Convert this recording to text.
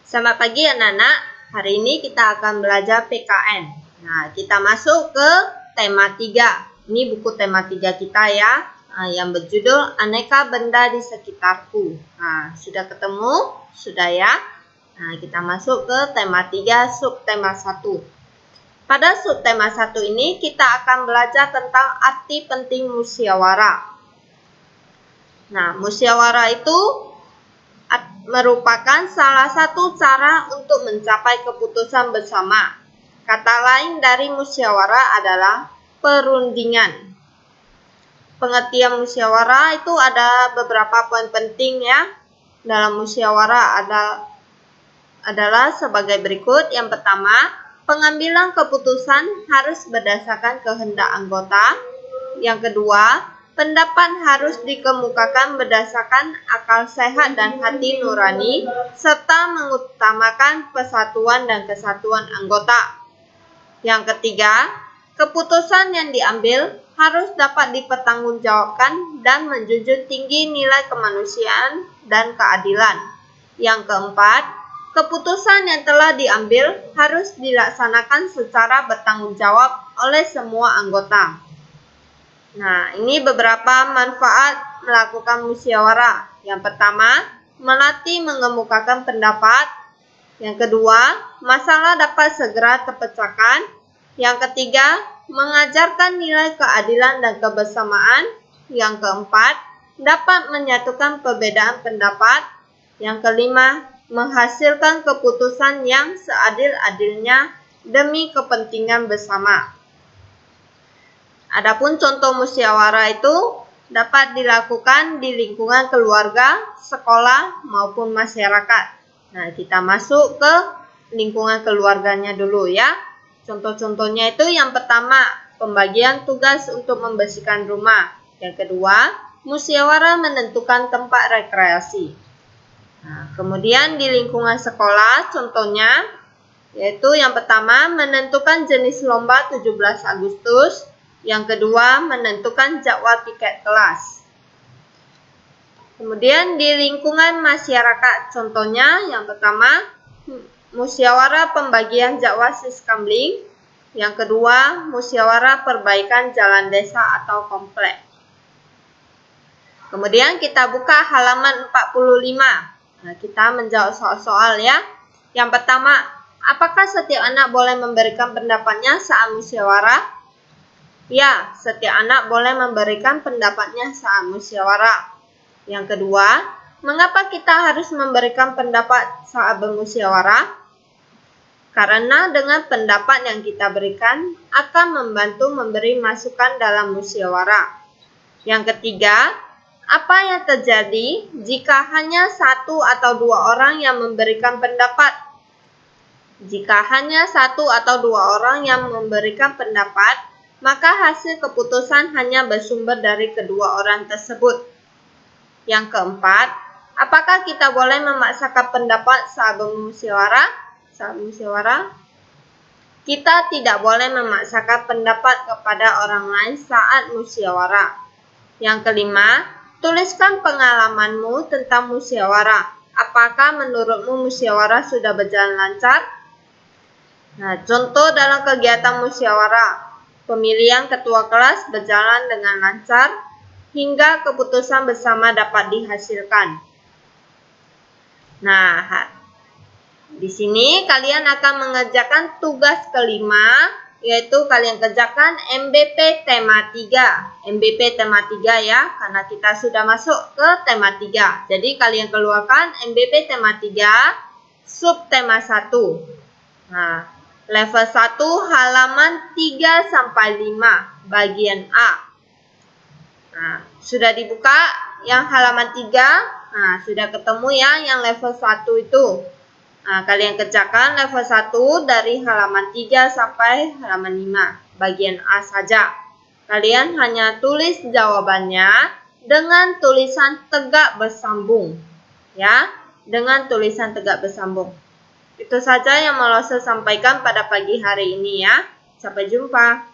Selamat pagi anak-anak. Hari ini kita akan belajar PKN. Nah, kita masuk ke tema 3. Ini buku tema 3 kita ya, yang berjudul Aneka Benda di Sekitarku. Nah, sudah ketemu? Sudah ya? Nah, kita masuk ke tema 3, subtema 1. Pada subtema 1 ini kita akan belajar tentang arti penting musyawarah. Nah, musyawarah itu merupakan salah satu cara untuk mencapai keputusan bersama. Kata lain dari musyawarah adalah perundingan. Pengertian musyawarah itu ada beberapa poin penting ya. Dalam musyawarah adalah sebagai berikut. Yang pertama, pengambilan keputusan harus berdasarkan kehendak anggota. Yang kedua, pendapat harus dikemukakan berdasarkan akal sehat dan hati nurani, serta mengutamakan persatuan dan kesatuan anggota. Yang ketiga, keputusan yang diambil harus dapat dipertanggungjawabkan dan menjunjung tinggi nilai kemanusiaan dan keadilan. Yang keempat, keputusan yang telah diambil harus dilaksanakan secara bertanggung jawab oleh semua anggota. Nah, ini beberapa manfaat melakukan musyawarah. Yang pertama, melatih mengemukakan pendapat. Yang kedua, masalah dapat segera terpecahkan. Yang ketiga, mengajarkan nilai keadilan dan kebersamaan. Yang keempat, dapat menyatukan perbedaan pendapat. Yang kelima, menghasilkan keputusan yang seadil-adilnya demi kepentingan bersama. Adapun contoh musyawarah itu dapat dilakukan di lingkungan keluarga, sekolah, maupun masyarakat. Nah, kita masuk ke lingkungan keluarganya dulu ya. Contoh-contohnya itu yang pertama, pembagian tugas untuk membersihkan rumah. Yang kedua, musyawarah menentukan tempat rekreasi. Nah, kemudian di lingkungan sekolah, contohnya yaitu yang pertama, menentukan jenis lomba 17 Agustus. Yang kedua, menentukan jadwal tiket kelas. Kemudian di lingkungan masyarakat, contohnya yang pertama, musyawarah pembagian jadwal siskamling. Yang kedua, musyawarah perbaikan jalan desa atau komplek. Kemudian kita buka halaman 45. Nah, kita menjawab soal-soal ya. Yang pertama, apakah setiap anak boleh memberikan pendapatnya saat musyawarah? Ya, setiap anak boleh memberikan pendapatnya saat musyawarah. Yang kedua, mengapa kita harus memberikan pendapat saat bermusyawarah? Karena dengan pendapat yang kita berikan akan membantu memberi masukan dalam musyawarah. Yang ketiga, apa yang terjadi jika hanya satu atau dua orang yang memberikan pendapat? Jika hanya satu atau dua orang yang memberikan pendapat, maka hasil keputusan hanya bersumber dari kedua orang tersebut. Yang keempat, apakah kita boleh memaksakan pendapat saat bermusyawarah? Kita tidak boleh memaksakan pendapat kepada orang lain saat musyawarah. Yang kelima, tuliskan pengalamanmu tentang musyawarah. Apakah menurutmu musyawarah sudah berjalan lancar? Nah, contoh dalam kegiatan musyawarah. Pemilihan ketua kelas berjalan dengan lancar hingga keputusan bersama dapat dihasilkan. Nah, di sini kalian akan mengerjakan tugas kelima, yaitu kalian kerjakan MBP tema 3. MBP tema 3 ya, karena kita sudah masuk ke tema 3. Jadi kalian keluarkan MBP tema 3, subtema 1. Nah, level 1 halaman 3-5 bagian A. Nah, sudah dibuka yang halaman 3. Nah, sudah ketemu ya yang level 1 itu. Nah, kalian kerjakan level 1 dari halaman 3 sampai halaman 5 bagian A saja. Kalian hanya tulis jawabannya dengan tulisan tegak bersambung. Ya, dengan tulisan tegak bersambung. Itu saja yang mau saya sampaikan pada pagi hari ini ya. Sampai jumpa.